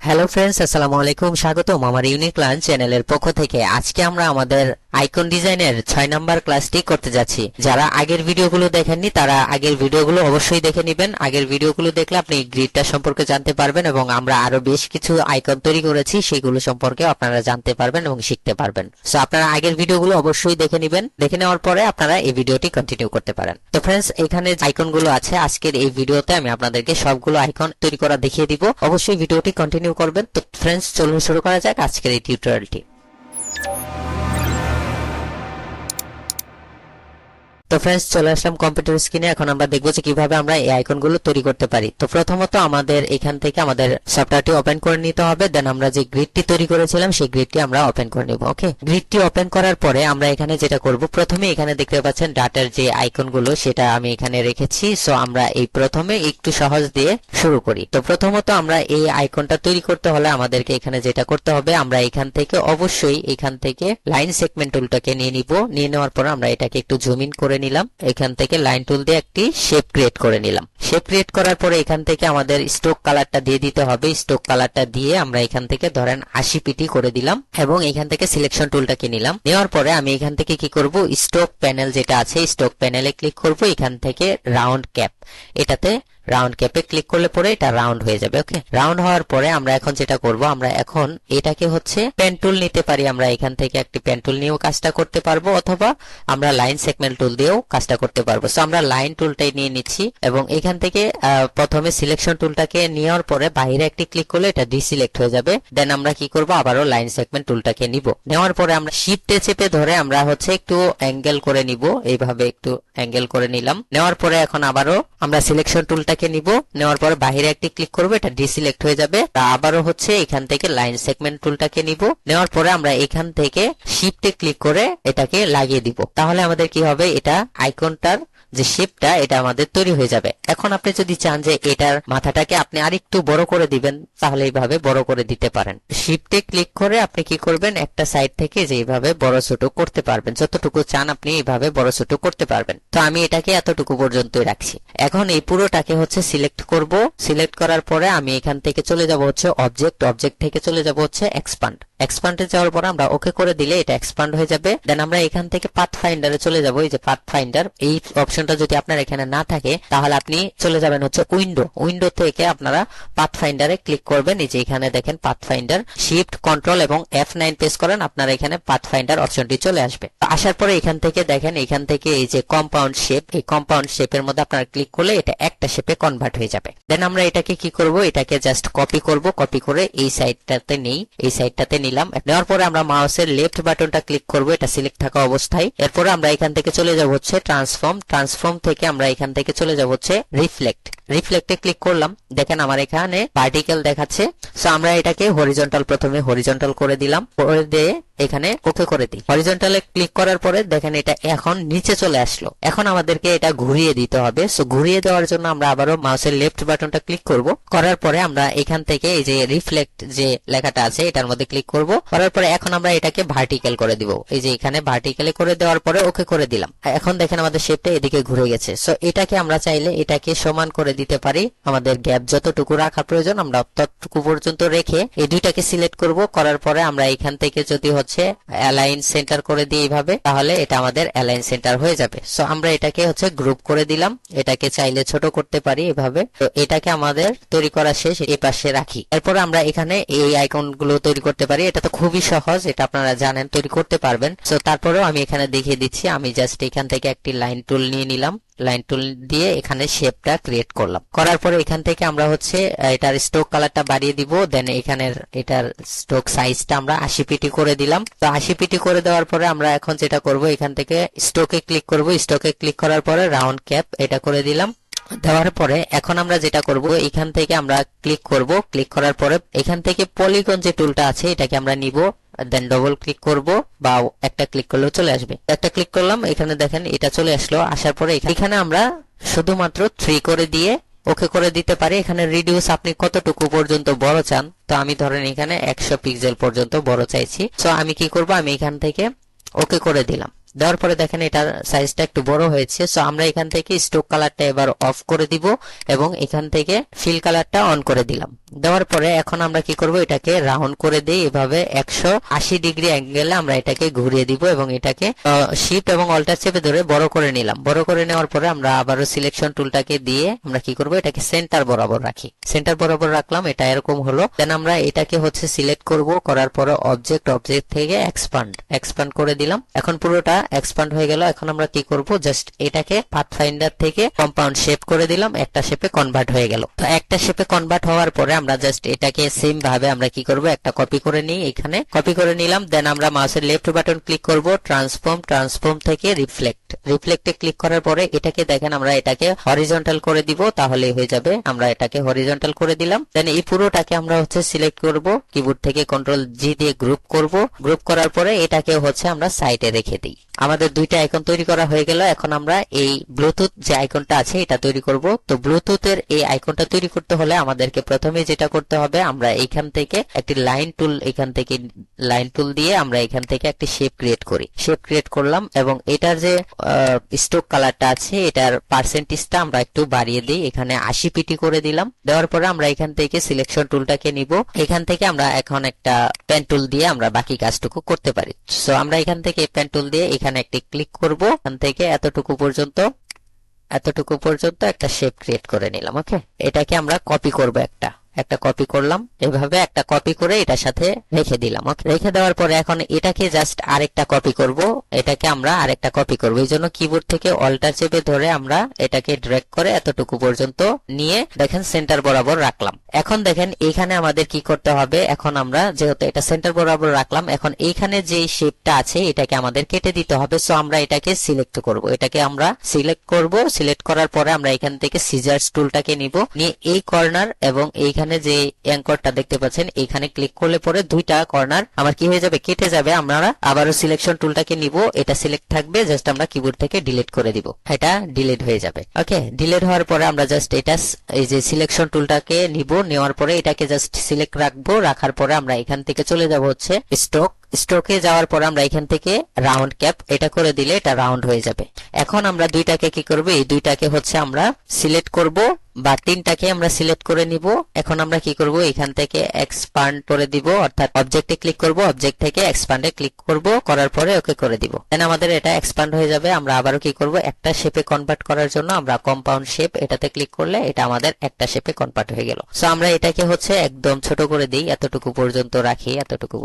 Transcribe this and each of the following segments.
Hello friends, আসসালামু আলাইকুম। স্বাগতম আমার ইউনিক লার্ন চ্যানেলের পক্ষ থেকে। আজকে আমরা আমাদের আইকন ডিজাইনের 6 নাম্বার ক্লাসটি করতে যাচ্ছি। যারা আগের ভিডিওগুলো দেখেননি তারা আগের ভিডিওগুলো অবশ্যই দেখে নেবেন। আগের ভিডিওগুলো দেখলে আপনি গ্রিডটা সম্পর্কে জানতে পারবেন এবং আমরা আরো বেশ কিছু আইকন তৈরি করেছি সেগুলো সম্পর্কে আপনারা জানতে পারবেন এবং শিখতে পারবেন। সো আপনারা আগের ভিডিওগুলো অবশ্যই দেখে নেবেন। দেখে নেওয়ার পরে আপনারা এই ভিডিওটি কন্টিনিউ করতে পারেন। তো ফ্রেন্ডস, এখানে আইকনগুলো আছে। আজকের এই ভিডিওতে আমি আপনাদেরকে সবগুলো আইকন তৈরি করা দেখিয়ে দিব। অবশ্যই ভিডিওটি কন্টিনিউ করবেন। তো ফ্রেন্ডস, চলুন শুরু করা যাক আজকের এই টিউটোরিয়ালটি। তো ফ্রেন্ডস, চলে আসলাম কম্পিউটার স্ক্রিনে। এখন আমরা দেখবো যে কিভাবে আমরা এই আইকনগুলো তৈরি করতে পারি। তো প্রথমত আমাদের এখান থেকে আমাদের সফটওয়্যারটি ওপেন করে নিতে হবে। দেন আমরা যে গ্রিডটি তৈরি করেছিলাম সেই গ্রিডটি আমরা ওপেন করে নিব। ওকে, গ্রিডটি ওপেন করার পরে আমরা এখানে যেটা করব, প্রথমে এখানে দেখতে পাচ্ছেন ডাটার যে আইকনগুলো সেটা আমি এখানে রেখেছি। সো আমরা এই প্রথমে একটু সহজ দিয়ে শুরু করি। তো প্রথমত আমরা এই আইকনটা তৈরি করতে হলে আমাদেরকে এখানে যেটা করতে হবে, আমরা এখান থেকে অবশ্যই এখান থেকে লাইন সেগমেন্ট টুলটাকে নিয়ে নিব। নিয়ে নেওয়ার পর আমরা এটাকে একটু জুম ইন করে নিলাম। এখান থেকে লাইন টুল দিয়ে একটি শেপ ক্রিয়েট করে নিলাম। শেপ ক্রিয়েট করার পরে এখান থেকে আমাদের স্ট্রোক কালারটা দিয়ে দিতে হবে। স্ট্রোক কালারটা দিয়ে আমরা এখান থেকে ধরেন 80 পিটি করে দিলাম এবং এখান থেকে সিলেকশন টুলটাকে নিলাম। নেওয়ার পরে আমি এখান থেকে কি করব, স্ট্রোক প্যানেল যেটা আছে স্ট্রোক প্যানেলে ক্লিক করব। এখান থেকে রাউন্ড ক্যাপ, এটাতে রাউন্ড ক্যাপে ক্লিক করলে পরে এটা রাউন্ড হয়ে যাবে। ওকে, রাউন্ড হওয়ার পরে আমরা এখন যেটা করব, আমরা এখন এটাকে হচ্ছে পেন টুল নিতে পারি। আমরা এখান থেকে একটি পেন টুল নিয়েও কাজটা করতে পারবো অথবা আমরা লাইন সেগমেন্ট টুল দিয়েও কাজটা করতে পারবো। সো আমরা লাইন টুলটাই নিয়ে নিচ্ছি এবং এখান থেকে প্রথমে সিলেকশন টুলটাকে নেওয়ার পরে বাইরে একটি ক্লিক করলে এটা ডিসিলেক্ট হয়ে যাবে। দেন আমরা কি করব, আবারও লাইন সেগমেন্ট টুলটাকে নিব। নেওয়ার পরে আমরা শিফটে চেপে ধরে আমরা হচ্ছে একটু অ্যাঙ্গেল করে নিব। এইভাবে একটু অ্যাঙ্গেল করে নিলাম। নেওয়ার পরে এখন আবারও আমরা সিলেকশন টুলটাকে নিব। নেওয়ার পরে বাইরে একটি ক্লিক করব, এটা ডিসিলেক্ট হয়ে যাবে। আবারও হচ্ছে এখান থেকে লাইন সেগমেন্ট টুলটাকে নিব। নেওয়ার পরে আমরা এখান থেকে শিফটে ক্লিক করে এটাকে লাগিয়ে দিব। তাহলে আমাদের কি হবে, এটা আইকনটার যে শেপটা এটা আমাদের তৈরি হয়ে যাবে। এখন আপনি যদি চান যে এটার মাথাটাকে আপনি আরেকটু বড় করে দিবেন তাহলে এইভাবে বড় করে দিতে পারেন। শিফটে ক্লিক করে আপনি কি করবেন, একটা সাইড থেকে যে এইভাবে বড় ছোট করতে পারবেন। যতটুকু চান আপনি এইভাবে বড় ছোট করতে পারবেন। তো আমি এটাকে এতটুকু পর্যন্তই রাখছি। এখন এই পুরোটাকে হচ্ছে সিলেক্ট করব। সিলেক্ট করার পরে আমি এখান থেকে চলে যাব হচ্ছে অবজেক্ট। অবজেক্ট থেকে চলে যাব হচ্ছে এক্সপান্ড। এক্সপান্ডে যাওয়ার পর আমরা ওকে করে দিলে এটা এক্সপান্ড হয়ে যাবে। দেন আমরা এখান থেকে পাথ ফাইন্ডারে চলে যাব। এই যে পাথ ফাইন্ডার, এই অপশনটা যদি আপনার এখানে না থাকে তাহলে আপনি চলে যাবেন হচ্ছে উইন্ডো। উইন্ডো থেকে আপনারা পাথ ফাইন্ডারে ক্লিক করবেন। এই যে এখানে দেখেন পাথ ফাইন্ডার, শিফট কন্ট্রোল এবং F9 প্রেস করেন, আপনারা এখানে পাথ ফাইন্ডার অপশনটি চলে আসবে। আসার পরে এখান থেকে দেখেন, এখান থেকে এই যে কম্পাউন্ড শেপ, এই কম্পাউন্ড শেপের মধ্যে আপনারা ক্লিক করলে এটা একটা শেপে কনভার্ট হয়ে যাবে। দেন আমরা এটাকে কি করব, এটাকে জাস্ট কপি করব। কপি করে এই সাইডটাতে নেই, এই সাইডটাতে নিলাম। নেওয়ার পরে আমরা মাউসের লেফট বাটনটা ক্লিক করব, এটা সিলেক্ট থাকা অবস্থায়। এরপরে আমরা এখান থেকে চলে যাব হচ্ছে ট্রান্সফর্ম। ট্রান্সফর্ম থেকে আমরা এখান থেকে চলে যাব হচ্ছে রিফ্লেক্ট। রিফ্লেক্টে ক্লিক করলাম। দেখেন আমার এখানে ভার্টিক্যাল দেখাচ্ছে। সো আমরা এটাকে হরিজন্টাল, প্রথমে হরিজন্টাল করে দিলাম। করে দিয়ে এখানে ওকে করে দিই। হরিজন্টালে ক্লিক করার পরে দেখেন এটা এখন নিচে চলে আসলো। এখন আমাদেরকে এটা ঘুরিয়ে দিতে হবে। সো ঘুরিয়ে দেওয়ার জন্য আমরা আবারও মাউসের লেফট বাটনটা ক্লিক করব। করার পরে আমরা এখান থেকে এই যে রিফ্লেক্ট যে লেখাটা আছে এটার মধ্যে ক্লিক করব। করার পরে এখন আমরা এটাকে ভার্টিক্যাল করে দিব। এই যে এখানে ভার্টিক্যালে করে দেওয়ার পরে ওকে করে দিলাম। এখন দেখেন আমাদের শেপটা এদিকে ঘুরে গেছে। সো এটাকে আমরা চাইলে এটাকে সমান করে দিতে পারি। আমাদের গ্যাপ যতটুকু রাখা প্রয়োজন আমরা ততটুকু পর্যন্ত রেখে এই দুইটাকে সিলেক্ট করব। করার পরে আমরা এখান থেকে যদি হচ্ছে অ্যালাইন সেন্টার করে দিই এইভাবে, তাহলে এটা আমাদের অ্যালাইন সেন্টার হয়ে যাবে। সো আমরা এটাকে হচ্ছে গ্রুপ করে দিলাম। এটাকে চাইলে ছোট করতে পারি এভাবে। তো এটাকে আমাদের তৈরি করা শেষ, এই পাশে রাখি। এরপর আমরা এখানে এই আইকন গুলো তৈরি করতে পারি। এটা তো খুবই সহজ, এটা আপনারা জানেন, তৈরি করতে পারবেন। সো তারপরেও আমি এখানে দেখিয়ে দিচ্ছি। আমি জাস্ট এখান থেকে একটি লাইন টুল নিয়ে নিলাম। লাইন টুল দিয়ে এখানে শেপটা ক্রিয়েট করলাম। করার পরে এখান থেকে আমরা হচ্ছে এটার স্ট্রোক কালারটা বাড়িয়ে দিব। দেন এখানের এটার স্ট্রোক সাইজটা আমরা 80 পিটি করে দিলাম। তো 80 পিটি করে দেওয়ার পরে আমরা এখন যেটা করব, এখান থেকে স্ট্রোকে ক্লিক করব। স্ট্রোকে ক্লিক করার পরে রাউন্ড ক্যাপ এটা করে দিলাম। দেওয়ার পরে এখন আমরা যেটা করব, এখান থেকে আমরা ক্লিক করব। ক্লিক করার পরে এখান থেকে পলিগন যে টুলটা আছে এটাকে আমরা নিব। দেন ডবল ক্লিক করব বা একটা ক্লিক করলেও চলে আসবে। একটা ক্লিক করলাম, এখানে দেখেন এটা চলে আসলো। আসার পরে এখানে আমরা শুধুমাত্র 3 করে দিয়ে ওকে করে দিতে পারি। এখানে রিডিউস আপনি কতটুকু পর্যন্ত বড় চান, তো আমি ধরেন এখানে 100 পিক্সেল পর্যন্ত বড় চাইছি। সো আমি কি করব, আমি এখান থেকে ওকে করে দিলাম। দেওয়ার পরে দেখেন এটার সাইজটা একটু বড় হয়েছে। সো আমরা এখান থেকে স্ট্রোক কালারটা এবার অফ করে দিব এবং এখান থেকে ফিল কালারটা অন করে দিলাম। দেওয়ার পরে এখন আমরা কি করব, এটাকে রাউন্ড করে দিই এভাবে 180 ডিগ্রি অ্যাঙ্গেলে আমরা এটাকে ঘুরিয়ে দিব এবং এটাকে শিফট এবং অল্টার চেপে ধরে বড় করে নিলাম। বড় করে নেওয়ার পরে আমরা আবারও সিলেকশন টুলটাকে দিয়ে আমরা কি করব, এটাকে সেন্টার বরাবর রাখি। সেন্টার বরাবর রাখলাম, এটা এরকম হলো। দেন আমরা এটাকে হচ্ছে সিলেক্ট করব, করার পরে অবজেক্ট থেকে এক্সপান্ড করে দিলাম। এখন পুরোটা এক্সপান্ড হয়ে গেল। এখন আমরা কি করব, জাস্ট এটাকে পাথফাইন্ডার থেকে কম্পাউন্ড শেপ করে দিলাম, একটা শেপে কনভার্ট হয়ে গেল। তো একটা শেপে কনভার্ট হওয়ার পরে আমরা জাস্ট এটাকে সেম ভাবে আমরা কি করব, একটা কপি করে নিই, এখানে কপি করে নিলাম। দেন আমরা মাউসের লেফট বাটন ক্লিক করব, ট্রান্সফর্ম থেকে রিফ্লেক্টে ক্লিক করার পরে এটাকে দেখেন আমরা এটাকে হরিজন্টাল করে দিব, তাহলে হয়ে যাবে। আমরা এটাকে হরিজন্টাল করে দিলাম। দেন এই পুরোটাকে আমরা হচ্ছে সিলেক্ট করব, কিবোর্ড থেকে কন্ট্রোল জি দিয়ে গ্রুপ করব। গ্রুপ করার পরে এটাকে হচ্ছে আমরা সাইডে রেখে দিই। আমাদের দুইটা আইকন তৈরি করা হয়ে গেল। এখন আমরা এই ব্লুটুথ যে আইকনটা আছে এটা তৈরি করব। তো ব্লুটুথের এই আইকনটা তৈরি করতে হলে আমাদেরকে প্রথমে যেটা করতে হবে, আমরা এইখান থেকে একটি লাইন টুল দিয়ে আমরা এখান থেকে একটি শেপ ক্রিয়েট করলাম এবং এটার যে স্ট্রোক কালারটা আছে এটার পার্সেন্টেজটা আমরা একটু বাড়িয়ে দিই, এখানে 80 পিটি করে দিলাম। দেওয়ার পরে আমরা এখান থেকে সিলেকশন টুলটাকে নিব। এখান থেকে আমরা এখন একটা পেন টুল দিয়ে আমরা বাকি কাজটুকু করতে পারি। সো আমরা এখান থেকে পেন টুল দিয়ে এখানে একটি ক্লিক করব, এখান থেকে এতটুকু পর্যন্ত একটা শেপ ক্রিয়েট করে নিলাম। ওকে, এটাকে আমরা কপি করব, একটা কপি করলাম, এভাবে একটা কপি করে এটার সাথে রেখে দিলাম। ওকে, রেখে দেওয়ার পরে এখন এটাকে জাস্ট আরেকটা কপি করব, এই জন্য কিবোর্ড থেকে অল্টার চেপে ধরে আমরা এটাকে ড্র্যাগ করে এতটুকু পর্যন্ত নিয়ে দেখেন সেন্টার বরাবর রাখলাম। এখন দেখেন এইখানে আমাদের কি করতে হবে, এখন আমরা যেহেতু এটা সেন্টার বরাবর রাখলাম, এখন এইখানে যে শেপটা আছে এটাকে আমাদের কেটে দিতে হবে। সো আমরা এটাকে সিলেক্ট করব, সিলেক্ট করার পরে আমরা এখান থেকে সিজার্স টুলটাকে নিব, নিয়ে এই কর্নার এবং এইখানে যে অ্যাঙ্করটা দেখতে পাচ্ছেন এখানে ক্লিক করলে পরে দুইটা কর্নার আমার কি হয়ে যাবে, কেটে যাবে। আমরা আবারও সিলেকশন টুলটাকে নিব, এটা সিলেক্ট থাকবে, জাস্ট আমরা কিবোর্ড থেকে ডিলিট করে দিব, এটা ডিলিট হয়ে যাবে। ওকে, ডিলিট হওয়ার পরে আমরা জাস্ট এটা এই যে সিলেকশন টুলটাকে নিব, নেওয়ার পরে এটাকে জাস্ট সিলেক্ট রাখবো। রাখার পরে আমরা এখান থেকে চলে যাব হচ্ছে স্ট্রোকে যাওয়ার পর আমরা এখান থেকে রাউন্ড ক্যাপ এটা করে দিলে এটা রাউন্ড হয়ে যাবে। এখন আমরা দুইটাকে কি করব, এই দুইটাকে হচ্ছে আমরা সিলেক্ট করব বা তিনটাকে আমরা সিলেক্ট করে নিব। এখন আমরা কি করব, এখান থেকে এক্সপান্ড করে দিব, অর্থাৎ অবজেক্টে ক্লিক করব, অবজেক্ট থেকে এক্সপান্ডে ক্লিক করব, করার পরে ওকে করে দিব। দেন আমাদের এটা এক্সপান্ড হয়ে যাবে। আমরা আবারও কি করব, একটা শেপে কনভার্ট করার জন্য আমরা কম্পাউন্ড শেপ এটাতে ক্লিক করলে এটা আমাদের একটা শেপে কনভার্ট হয়ে গেল। সো আমরা এটাকে হচ্ছে একদম ছোট করে দিই, এতটুকু পর্যন্ত রাখি, এতটুকু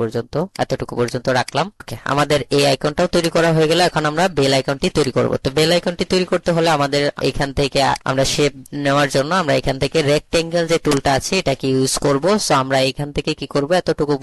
পর্যন্ত রাখলাম। ওকে, আমাদের এই আইকনটাও তৈরি করা হয়ে গেল। এখন আমরা বেল আইকনটি তৈরি করব। তো বেল আইকনটি তৈরি করতে হলে আমাদের এখান থেকে আমরা শেপ নেওয়ার জন্য আমরা এখান থেকে রেক্টেঙ্গেল যে টুলটা আছে এটাকে ইউজ করব। সো আমরা এখান থেকে কি করব, এতটুকু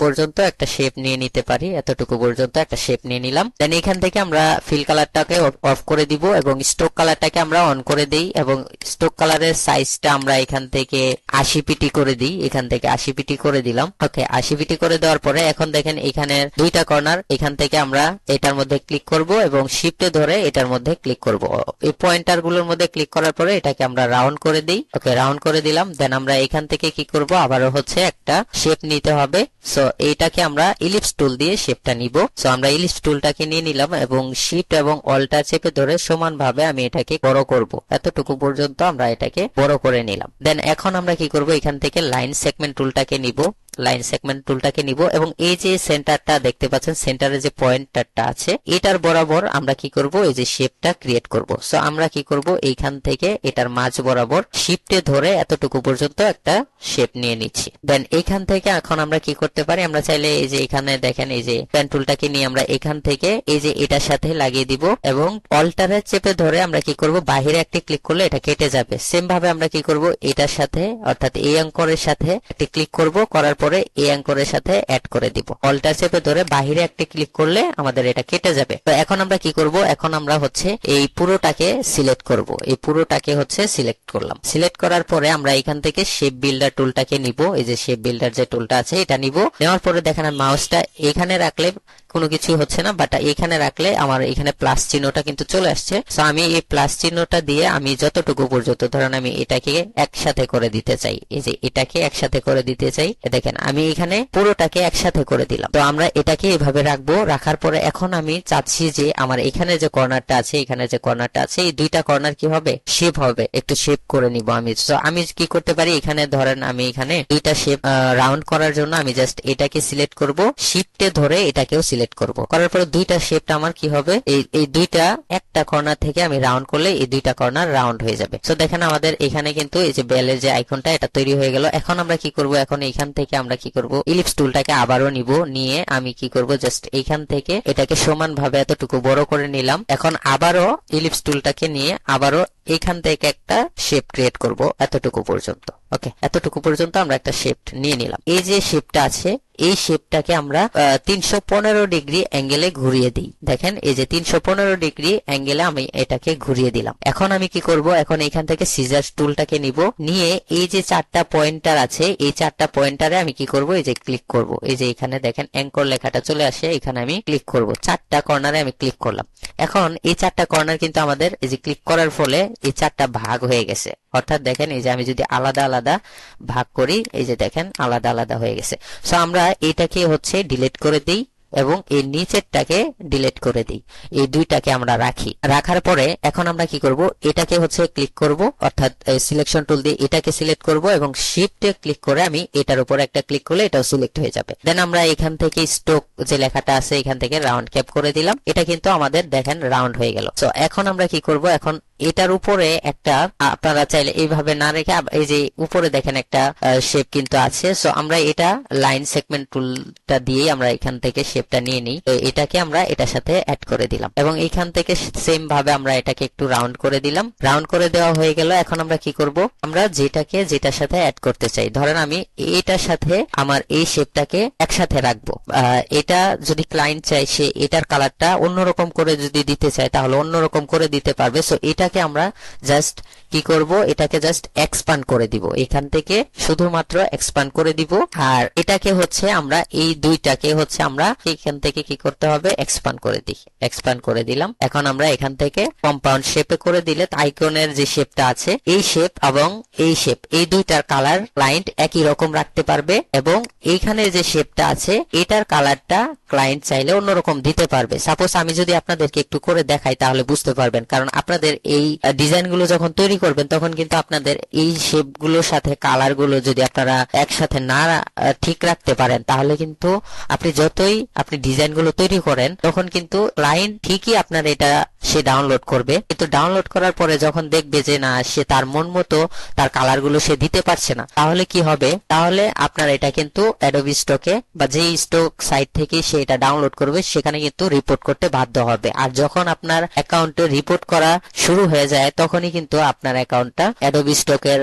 পর্যন্ত একটা শেপ নিয়ে নিতে পারি, এতটুকু পর্যন্ত একটা শেপ নিয়ে নিলাম। দেন এখান থেকে আমরা ফিল কালারটাকে অফ করে দিব এবং স্ট্রোক কালারটাকে আমরা অন করে দেই এবং স্ট্রোক কালারের সাইজটা আমরা এখান থেকে 80 পিটি করে দিই, এখান থেকে 80 পিটি করে দিলাম। ওকে, 80 পিটি করে দেওয়ার পরে এখন দেখেন এখানে দুইটা কর্নার, এখান থেকে আমরা এটার মধ্যে ক্লিক করব এবং শিফটে ধরে এটার মধ্যে ক্লিক করব। এই পয়েন্টার গুলোর মধ্যে ক্লিক করার পরে এটাকে আমরা রাউন্ড করে দিই। ওকে, রাউন্ড করে দিলাম। দেন আমরা এখান থেকে কি করব, আবারও হচ্ছে একটা শেপ নিতে হবে। সো এইটাকে আমরা ইলিপস টুল দিয়ে শেপটা নিব। সো আমরা ইলিপস টুলটাকে নিয়ে নিলাম এবং শিফট এবং অল্টার চেপে ধরে সমানভাবে আমি এটাকে বড় করব, এতটুকু পর্যন্ত আমরা এটাকে বড় করে নিলাম। দেন এখন আমরা কি করব, এখান থেকে লাইন সেগমেন্ট টুলটাকে নিব এবং এই যে সেন্টারটা দেখতে পাচ্ছেন, সেন্টারে যে পয়েন্টারটা আছে এটার বরাবর আমরা কি করব, এই যে শেপটা ক্রিয়েট করব। সো আমরা কি করব, এইখান থেকে এটার মাঝ বরাবর শিফটে ধরে এতটুকু পর্যন্ত একটা শেপ নিয়ে নিচ্ছি। দেন এইখান থেকে এখন আমরা কি করতে পারি, আমরা চাইলে এই যে এখানে দেখেন এই যে পেন টুলটাকে নিয়ে আমরা এখান থেকে এই যে এটার সাথে লাগিয়ে দিব এবং অল্টারে চেপে ধরে আমরা কি করব, বাহিরে একটি ক্লিক করলে এটা কেটে যাবে। সেম ভাবে আমরা কি করব, এটার সাথে অর্থাৎ এই অঙ্করের সাথে একটি ক্লিক করব, করার পরে এই অঙ্করের সাথে অ্যাড করে দিব। অল্টার চেপে ধরে বাহিরে একটি ক্লিক করলে আমাদের এটা কেটে যাবে। তো এখন আমরা কি করব, এখন আমরা হচ্ছে এই পুরোটাকে সিলেক্ট করব, সিলেক্ট করলাম। সিলেক্ট করার পরে আমরা এখান থেকে শেপ বিল্ডার টুলটাকে নিব, এই যে শেপ বিল্ডার যে টুলটা আছে এটা নিব। নেওয়ার পরে দেখেন মাউসটা এখানে রাখলে কোনো কিছু হচ্ছে না, বাট এখানে রাখলে আমার এখানে প্লাস চিহ্নটা কিন্তু চলে আসছে। সো আমি এই প্লাস চিহ্নটা দিয়ে আমি যতটুকু পর্যন্ত, ধরেন আমি এটাকে একসাথে করে দিতে চাই, এই যে এটাকে একসাথে করে দিতে চাই, দেখেন আমি এখানে পুরোটাকে একসাথে করে দিলাম। তো আমরা এটাকে এভাবে রাখবো। রাখার পরে এখন আমি চাচ্ছি যে আমার এখানে যে কর্নারটা আছে, এখানে যে কর্নারটা আছে, এই দুইটা কর্নার কি হবে, শেপ হবে, একটু শেপ করে নিব আমি। তো আমি কি করতে পারি, এখানে ধরেন আমি এখানে দুইটা শেপ রাউন্ড করার জন্য আমি জাস্ট এটাকে সিলেক্ট করব, শিফটে ধরে এটাকেও সিলেক্ট করব। করার পরে দুইটা শেপটা আমার কি হবে, এই দুইটা একটা কর্নার থেকে আমি রাউন্ড করলে এই দুইটা কর্নার রাউন্ড হয়ে যাবে। তো দেখেন আমাদের এখানে কিন্তু এই যে বেলের যে আইকনটা, এটা তৈরি হয়ে গেল। এখন আমরা কি করব, এখন এখান থেকে আমরা কি করব, ইলিপস টুলটাকে আবারও নিব, নিয়ে আমি কি করব, জাস্ট এইখান থেকে এটাকে সমানভাবে এতটুকু বড় করে নিলাম। এখন আবারও ইলিপস টুলটাকে নিয়ে আবারও এখান থেকে একটা শেপ ক্রিয়েট করব এতটুকু পর্যন্ত। ওকে, এতটুকু পর্যন্ত আমরা একটা শেপ নিয়ে নিলাম। এই যে শেপটা আছে, এই শেপটাকে আমরা 315 ডিগ্রি অ্যাঙ্গেলে ঘুরিয়ে দিই। দেখেন এই যে 315 ডিগ্রি অ্যাঙ্গেলে আমি এটাকে ঘুরিয়ে দিলাম। এখন আমি কি করব, এখন এখান থেকে সিজার্স টুলটাকে নিব, নিয়ে এই যে চারটা পয়েন্টার আছে, এই চারটা পয়েন্টারে আমি কি করব, এই যে ক্লিক করব। এই যে এখানে দেখেন অ্যাঙ্কর লেখাটা চলে আসে, এখানে আমি ক্লিক করব, চারটা কর্নারে আমি ক্লিক করলাম। এখন এই চারটা কর্নার কিন্তু আমাদের এই যে ক্লিক করার ফলে এই চারটা ভাগ হয়ে গেছে। অর্থাৎ দেখেন এই যে আমি যদি আলাদা আলাদা ভাগ করি, এই যে দেখেন আলাদা আলাদা হয়ে গেছে। সো আমরা এটাকে হচ্ছে ডিলিট করে দিই এবং এই নিচেরটাকে ডিলিট করে দিই, এই দুইটাকে আমরা রাখি। রাখার পরে এখন আমরা কি করব, এটাকে হচ্ছে ক্লিক করব, অর্থাৎ সিলেকশন টুল দিয়ে এটাকে সিলেক্ট করব এবং শিফটে ক্লিক করে আমি এটার উপর একটা ক্লিক করলে এটাও সিলেক্ট হয়ে যাবে। দেন আমরা এখান থেকে স্টক যে লেখাটা আছে এখান থেকে রাউন্ড ক্যাপ করে দিলাম, এটা কিন্তু আমাদের দেখেন রাউন্ড হয়ে গেল। তো এখন আমরা কি করব, এখন এটার উপরে একটা, আপনারা চাইলে এইভাবে না রেখে এই যে উপরে দেখেন একটা শেপ কিন্তু আছে। সো আমরা এটা লাইন সেগমেন্ট টুলটা দিয়ে আমরা এখান থেকে শেপটা নিয়ে নিই, এটাকে আমরা এটার সাথে অ্যাড করে দিলাম এবং এখান থেকে সেম ভাবে আমরা এটাকে একটু রাউন্ড করে দিলাম। রাউন্ড করে দেওয়া হয়ে গেল। এখন আমরা কি করব, আমরা যেটার সাথে অ্যাড করতে চাই, ধরেন আমি এটার সাথে আমার এই শেপটাকে একসাথে রাখবো। এটা যদি ক্লায়েন্ট চাই সে এটার কালারটা অন্যরকম করে যদি দিতে চায় তাহলে অন্যরকম করে দিতে পারবে। সো এটাকে আমরা জাস্ট কি করব, এটাকে জাস্ট এক্সপান্ড করে দিব, এখান থেকে শুধুমাত্র এক্সপান্ড করে দিব। আর এটাকে হচ্ছে আমরা এই দুইটাকে হচ্ছে আমরা এখান থেকে কি করতে হবে, এক্সপান্ড করে দিই, এক্সপান্ড করে দিলাম। এখন আমরা এখান থেকে কম্পাউন্ড শেপে করে দিলে আইকনের যে শেপটা আছে এই শেপ এবং এই শেপ, এই দুইটার কালার ক্লায়েন্ট একই রকম রাখতে পারবে এবং এইখানে যে শেপটা আছে এটার কালারটা ক্লায়েন্ট চাইলে অন্যরকম দিতে পারবে। সাপোজ আমি যদি আপনাদেরকে একটু করে দেখাই তাহলে বুঝতে পারবেন, কারণ আপনাদের এই ডিজাইনগুলো যখন তৈরি করবেন তখন কিন্তু আপনাদের এই শেপগুলোর সাথে কালারগুলো যদি আপনারা একসাথে না ঠিক রাখতে পারেন তাহলে কিন্তু আপনি যতই আপনি ডিজাইনগুলো তৈরি করেন তখন কিন্তু ক্লায়েন্ট ঠিকই আপনার এটা সে ডাউনলোড করবে, কিন্তু ডাউনলোড করার পরে যখন দেখবে যে না সে তার মন মতো তার কালারগুলো সে দিতে পারছে না, তাহলে কি হবে, তাহলে আপনার এটা কিন্তু অ্যাডোবি স্টকে বা যে স্টক সাইট থেকে সে এটা ডাউনলোড করবে সেখানে কিন্তু রিপোর্ট করতে বাধ্য হবে। আর যখন আপনার অ্যাকাউন্টে রিপোর্ট করা শুরু হয়ে যায় তখনই কিন্তু আপনার অ্যাকাউন্টটা অ্যাডোবি স্টকের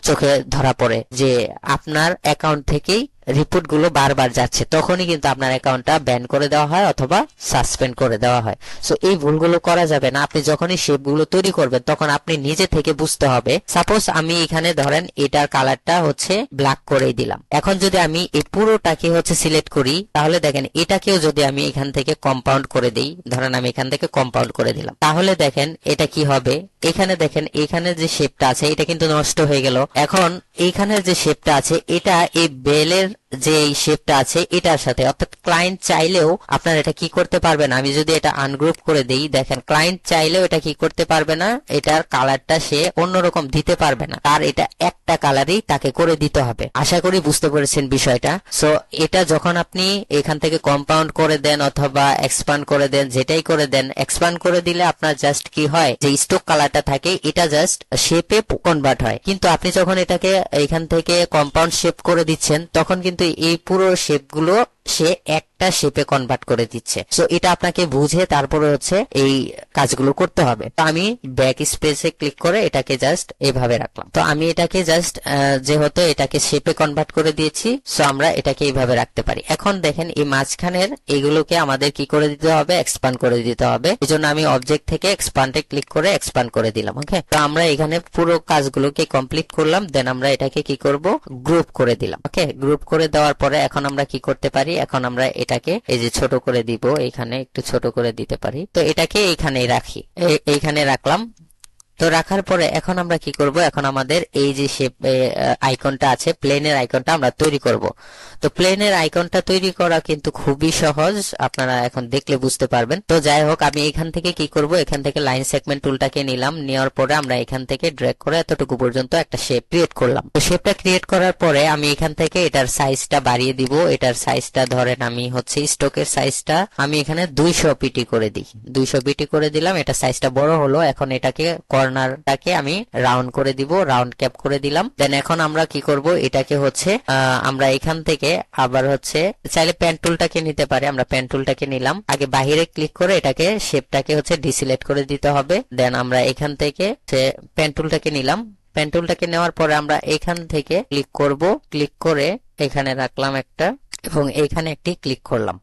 চোখে ধরা পড়ে যে আপনার অ্যাকাউন্ট থেকেই রিপোর্ট গুলো বারবার যাচ্ছে, তখনই কিন্তু আপনার অ্যাকাউন্টটা ব্যান করে দেওয়া হয় অথবা সাসপেন্ড করে দেওয়া হয়। সো এই ভুলগুলো করা যাবে না। আপনি যখনই শেপগুলো তৈরি করবেন তখন আপনি নিজে থেকে বুঝতে হবে। সাপোজ আমি এখানে ধরেন এটার কালারটা হচ্ছে ব্ল্যাক করে দিলাম। এখন যদি আমি এই পুরোটাকে হচ্ছে সিলেক্ট করি তাহলে দেখেন এটাকেও যদি আমি এখান থেকে কম্পাউন্ড করে দেই, ধরেন আমি এখান থেকে কম্পাউন্ড করে দিলাম, তাহলে দেখেন এটা কি হবে, এখানে দেখেন এখানে যে শেপটা আছে এটা কিন্তু নষ্ট হয়ে গেল। এখন এইখানে যে শেপটা আছে এটা এই বেলের যে এই শেপটা আছে এটার সাথে, অর্থাৎ ক্লায়েন্ট চাইলেও আপনার এটা কি করতে পারবে না। আমি যদি এটা আনগ্রুপ করে দেই, দেখেন ক্লায়েন্ট চাইলেও এটা কি করতে পারবে না, এটার কালারটা সে অন্যরকম দিতে পারবে না, তার এটা একটা কালারই তাকে করে দিতে হবে। আশা করি বুঝতে পেরেছেন বিষয়টা। সো এটা যখন আপনি এখান থেকে কম্পাউন্ড করে দেন অথবা এক্সপান্ড করে দেন, যেটাই করে দেন, এক্সপান্ড করে দিলে আপনার জাস্ট কি হয় যে স্টক কালারটা থাকে এটা জাস্ট শেপে কনভার্ট হয়, কিন্তু আপনি যখন এটাকে এখান থেকে কম্পাউন্ড শেপ করে দিচ্ছেন তখন কিন্তু এই পুরো শেপগুলো সে একটা শেপে কনভার্ট করে দিচ্ছে। সো এটা আপনাকে বুঝে তারপরে হচ্ছে এই কাজগুলো করতে হবে। তো আমি ব্যাক স্পেসে ক্লিক করে এটাকে জাস্ট এভাবে রাখলাম। তো আমি এটাকে জাস্ট যেহেতু এটাকে শেপে কনভার্ট করে দিয়েছি, সো আমরা এটাকে এইভাবে রাখতে পারি। এখন দেখেন এই মাঝখানের এগুলোকে আমাদের কি করে দিতে হবে, এক্সপান্ড করে দিতে হবে। এই জন্য আমি অবজেক্ট থেকে এক্সপান্ডে ক্লিক করে এক্সপান্ড করে দিলাম। ওকে, তো আমরা এখানে পুরো কাজগুলোকে কমপ্লিট করলাম। দেন আমরা এটাকে কি করব, গ্রুপ করে দিলাম। ওকে, গ্রুপ করে দেওয়ার পরে এখন আমরা কি করতে পারি, এখন আমরা এটাকে এই যে ছোট করে দিব, এখানে একটু ছোট করে দিতে পারি। তো এটাকে এইখানেই রাখি, এইখানে রাখলাম। তো রাখার পরে এখন আমরা কি করব, এখন আমাদের এই যে শেপ আইকনটা আছে, প্লেনের আইকনটা আমরা তৈরি করব। তো প্লেনের আইকনটা তৈরি করা কিন্তু খুবই সহজ, আপনারা এখন দেখলে বুঝতে পারবেন। তো যাই হোক, আমি এখান থেকে কি করব, এখান থেকে লাইন সেগমেন্ট টুলটাকে নিলাম, নেওয়ার পরে আমরা এখান থেকে ড্র্যাগ করে এতটুকু পর্যন্ত একটা শেপ ক্রিয়েট করলাম। তো শেপটা ক্রিয়েট করার পরে আমি এখান থেকে এটার সাইজটা বাড়িয়ে দিব। এটার সাইজটা ধরেন আমি হচ্ছে স্টকের সাইজটা আমি এখানে 200 পিটি করে দিই, 200 পিটি করে দিলাম। এটা সাইজটা বড় হলো। এখন এটাকে কর্নারটাকে আমি রাউন্ড করে দিব, রাউন্ড ক্যাপ করে দিলাম। দেন এখন আমরা কি করব, এটাকে হচ্ছে আমরা এখান থেকে আবার হচ্ছে চাইলে পেন টুলটাকে নিতে পারি, আমরা পেন টুলটাকে নিলাম। আগে বাহিরে ক্লিক করে এটাকে শেপটাকে হচ্ছে ডিসিলেক্ট করে দিতে হবে। দেন আমরা এখান থেকে পেন টুলটাকে নিলাম। পেন টুলটাকে নেওয়ার পরে আমরা এখান থেকে ক্লিক করব, ক্লিক করে এখানে রাখলাম একটা, এবং এইখানে একটি ক্লিক করলাম।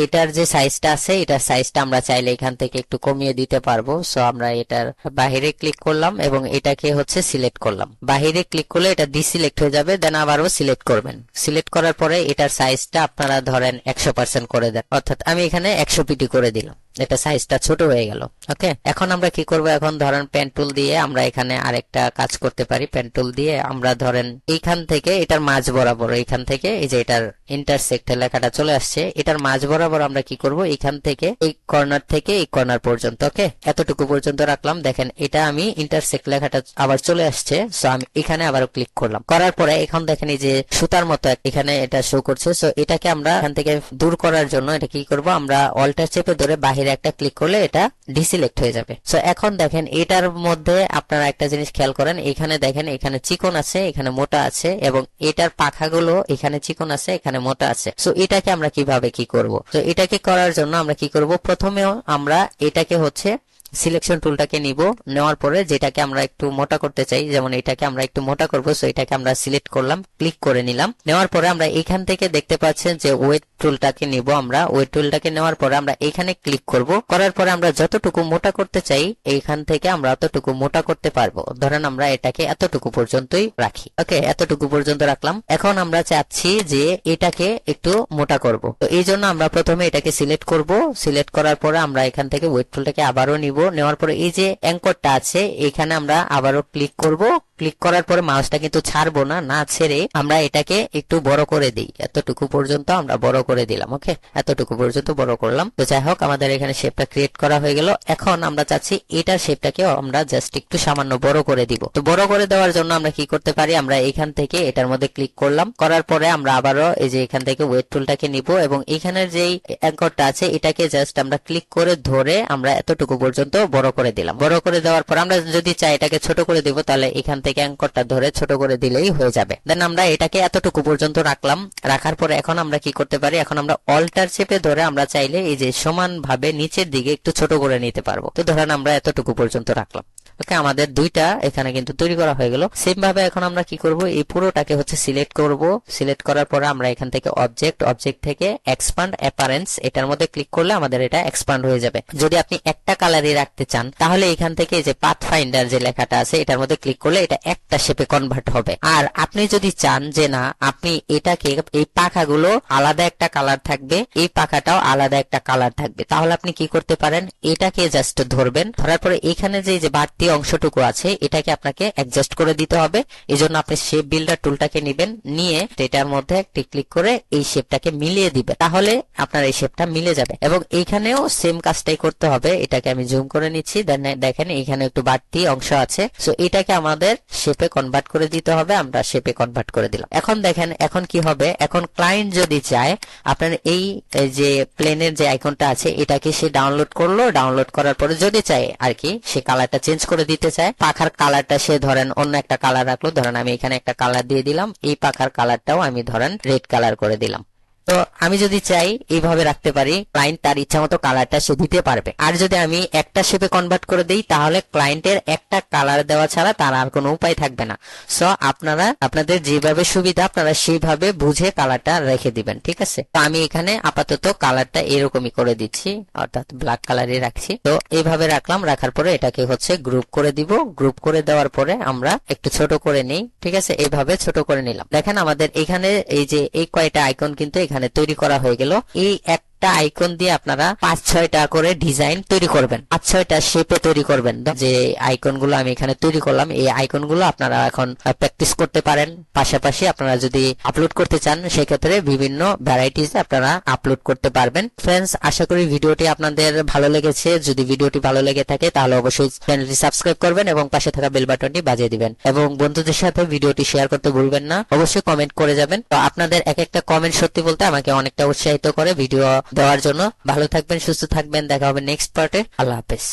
এটার যে সাইজটা আছে, এটার সাইজটা আমরা চাইলে এখান থেকে একটু কমিয়ে দিতে পারবো। সো আমরা এটার বাহিরে ক্লিক করলাম এবং এটাকে হচ্ছে সিলেক্ট করলাম। বাহিরে ক্লিক করলে এটা ডিসিলেক্ট হয়ে যাবে, দেন আবারও সিলেক্ট করবেন। সিলেক্ট করার পরে এটার সাইজটা আপনারা ধরেন 100% করে দেন, অর্থাৎ আমি এখানে 100 পিটি করে দিলাম। এটা সাইজটা ছোট হয়ে গেল। ওকে, এখন আমরা কি করব, এখন ধরেন পেন টুল দিয়ে আমরা এখানে আরেকটা কাজ করতে পারি। পেন টুল দিয়ে আমরা ধরেন এইখান থেকে এটার মাঝ বরাবর, এইখান থেকে এই যে এটার ইন্টারসেক্ট লেখাটা চলে আসছে, এটার মাঝ বরাবর আমরা কি করব, এখান থেকে এই কর্নার থেকে এই কর্নার পর্যন্ত, ওকে এতটুকু পর্যন্ত রাখলাম। দেখেন এটা আমি ইন্টারসেক্ট লেখাটা আবার চলে আসছে। সো আমি এখানে আবারও ক্লিক করলাম, করার পরে এখন দেখেন এই যে সুতার মতো এখানে এটা শো করছে। সো এটাকে আমরা এখান থেকে দূর করার জন্য এটা কি করব, আমরা অল্টার চেপে ধরে বাহিরে একটা ক্লিক করলে এটা ডিসিলেক্ট হয়ে যাবে। সো এখন দেখেন এটার মধ্যে আপনারা একটা জিনিস খেয়াল করেন, এখানে দেখেন এখানে চিকন আছে, এখানে মোটা আছে, এবং এটার পাখাগুলো এখানে চিকন আছে, এখানে মোটা আছে। সো এটাকে আমরা কিভাবে কি করব, তো এটাকে করার জন্য আমরা কি করব, প্রথমেও আমরা এটাকে হচ্ছে সিলেকশন টুলটাকে নিব, নেওয়ার পরে যেটাকে আমরা একটু মোটা করতে চাই, যেমন এটাকে আমরা একটু মোটা করব, সো এটাকে আমরা সিলেক্ট করলাম, ক্লিক করে নিলাম। নেওয়ার পরে আমরা এখান থেকে দেখতে পাচ্ছেন যে ওয়েট টুলটাকে নিব, আমরা ওয়েট টুলটাকে নেওয়ার পরে আমরা এখানে ক্লিক করব, করার পরে আমরা যতটুকু মোটা করতে চাই এইখান থেকে আমরা অতটুকু মোটা করতে পারবো। ধরেন আমরা এটাকে এতটুকু পর্যন্তই রাখি, ওকে এতটুকু পর্যন্ত রাখলাম। এখন আমরা চাচ্ছি যে এটাকে একটু মোটা করব, তো এই জন্য আমরা প্রথমে এটাকে সিলেক্ট করব। সিলেক্ট করার পরে আমরা এখান থেকে ওয়েট টুলটাকে আবারও নিব, নেওয়ার পরে এই যে অ্যাঙ্করটা আছে এখানে আমরা আবারও ক্লিক করব। ক্লিক করার পরে মাউসটা কিন্তু ছাড়বো না, না ছেড়ে আমরা এটাকে একটু বড় করে দিই, এতটুকু পর্যন্ত আমরা বড় করে দিলাম। ওকে এতটুকু পর্যন্ত বড় করলাম। তো যাই হোক, আমাদের এখানে শেপটা ক্রিয়েট করা হয়ে গেল। এখন আমরা চাচ্ছি এটার শেপটাকে আমরা জাস্ট একটু সামান্য বড় করে দিব। তো বড় করে দেওয়ার জন্য আমরা কি করতে পারি, আমরা এখান থেকে এটার মধ্যে ক্লিক করলাম, করার পরে আমরা আবারও এই যে এখান থেকে ওয়েট টুলটাকে নিব এবং এখানের যেই অ্যাঙ্করটা আছে এটাকে জাস্ট আমরা ক্লিক করে ধরে আমরা এতটুকু পর্যন্ত বড় করে দিলাম। বড় করে দেওয়ার পর আমরা যদি চাই এটাকে ছোট করে দিব, তাহলে এখান থেকে অ্যাঙ্করটা ধরে ছোট করে দিলেই হয়ে যাবে। দেন আমরা এটাকে এতটুকু পর্যন্ত রাখলাম। রাখার পরে এখন আমরা কি করতে পারি, এখন আমরা অল্টার চেপে ধরে আমরা চাইলে এই যে সমান ভাবে নিচের দিকে একটু ছোট করে নিতে পারবো। তো ধরেন আমরা এতটুকু পর্যন্ত রাখলাম। ওকে, আমাদের দুইটা এখানে কিন্তু তৈরি করা হয়ে গেল। সেম ভাবে এখন আমরা কি করব, এই পুরোটাকে হচ্ছে সিলেক্ট করব। সিলেক্ট করার পরে আমরা এখান থেকে অবজেক্ট থেকে এক্সপান্ড অ্যাপারেন্স এটার মধ্যে ক্লিক করলে আমাদের এটা এক্সপান্ড হয়ে যাবে। যদি আপনি একটা কালারই রাখতে চান তাহলে এখান থেকে যে পাথ ফাইন্ডার যে লেখাটা আছে এটার মধ্যে ক্লিক করলে এটা একটা শেপে কনভার্ট হবে। আর আপনি যদি চান যে না আপনি এটাকে এই পাখাগুলো আলাদা একটা কালার থাকবে, এই পাখাটাও আলাদা একটা কালার থাকবে, তাহলে আপনি কি করতে পারেন, এটাকে জাস্ট ধরবেন, ধরার পরে এখানে যে বাড়তি অংশটুকু আছে এটাকে আপনাকে অ্যাডজাস্ট করে দিতে হবে। এই জন্য আপনি শেপ বিল্ডার টুলটাকে নেবেন, নিয়ে এটার মধ্যে একটি ক্লিক করে এই শেপটাকে মিলিয়ে দিবেন, তাহলে আপনার এই শেপটা মিলে যাবে। এবং এইখানেও সেম কাজটাই করতে হবে। এটাকে আমি জুম করে নিচ্ছি, দেখেন এখানে একটু বাড়তি অংশ আছে, সো এটাকে আমাদের শেপে কনভার্ট করে দিতে হবে। আমরা শেপে কনভার্ট করে দিলাম। এখন দেখেন এখন কি হবে, এখন ক্লায়েন্ট যদি চায় আপনার এই যে প্লেনের যে আইকনটা আছে এটাকে সে ডাউনলোড করলো, ডাউনলোড করার পরে যদি চায় আর কি সে কালারটা চেঞ্জ করে দিতে চায়, পাখার কালারটা সে ধরেন অন্য একটা কালার রাখলো, ধরেন আমি এখানে একটা কালার দিয়ে দিলাম, এই পাখার কালারটাও আমি ধরেন রেড কালার করে দিলাম। তো আমি যদি চাই এইভাবে রাখতে পারি, ক্লায়েন্ট তার ইচ্ছা মতো কালারটা সে দিতে পারবে। আর যদি আমি একটা শেপে কনভার্ট করে দিই তাহলে ক্লায়েন্টের একটা কালার দেওয়া ছাড়া তার আর কোনো উপায় থাকবে না। সো আপনারা আপনাদের যেভাবে সুবিধা আপনারা সেইভাবে বুঝে কালারটা রেখে দিবেন, ঠিক আছে। তো আমি এখানে আপাতত কালারটা এরকমই করে দিচ্ছি, অর্থাৎ ব্ল্যাক কালারই রাখছি। তো এইভাবে রাখলাম, রাখার পরে এটাকে হচ্ছে গ্রুপ করে দিব। গ্রুপ করে দেওয়ার পরে আমরা একটু ছোট করে নেই, ঠিক আছে, এইভাবে ছোট করে নিলাম। দেখেন আমাদের এখানে এই যে এই কয়টা আইকন কিন্তু এখানে এখানে তৈরি করা হয়ে গেল। এই একটা আইকন দিয়ে আপনারা 5-6টা করে ডিজাইন তৈরি করবেন, 5-6টা শেপে তৈরি করবেন। যে আইকন গুলো আমি এখানে তৈরি করলাম, এই আইকন গুলো আপনারা এখন প্র্যাকটিস করতে পারেন। পাশাপাশি আপনারা যদি আপলোড করতে চান সেক্ষেত্রে বিভিন্ন ভ্যারাইটিস আপনারা আপলোড করতে পারবেন। ফ্রেন্ডস, আশা করি ভিডিওটি আপনাদের ভালো লেগেছে। যদি ভিডিওটি ভালো লেগে থাকে তাহলে অবশ্যই চ্যানেলটি সাবস্ক্রাইব করবেন এবং পাশে থাকা বেল বাটনটি বাজিয়ে দিবেন এবং বন্ধুদের সাথে ভিডিওটি শেয়ার করতে ভুলবেন না। অবশ্যই কমেন্ট করে যাবেন। তো আপনাদের এক একটা কমেন্ট সত্যি বলতে আমাকে অনেকটা উৎসাহিত করে ভিডিও দেওয়ার জন্য। ভালো থাকবেন, সুস্থ থাকবেন, দেখা হবে নেক্সট পার্টে। আল্লাহ হাফেজ।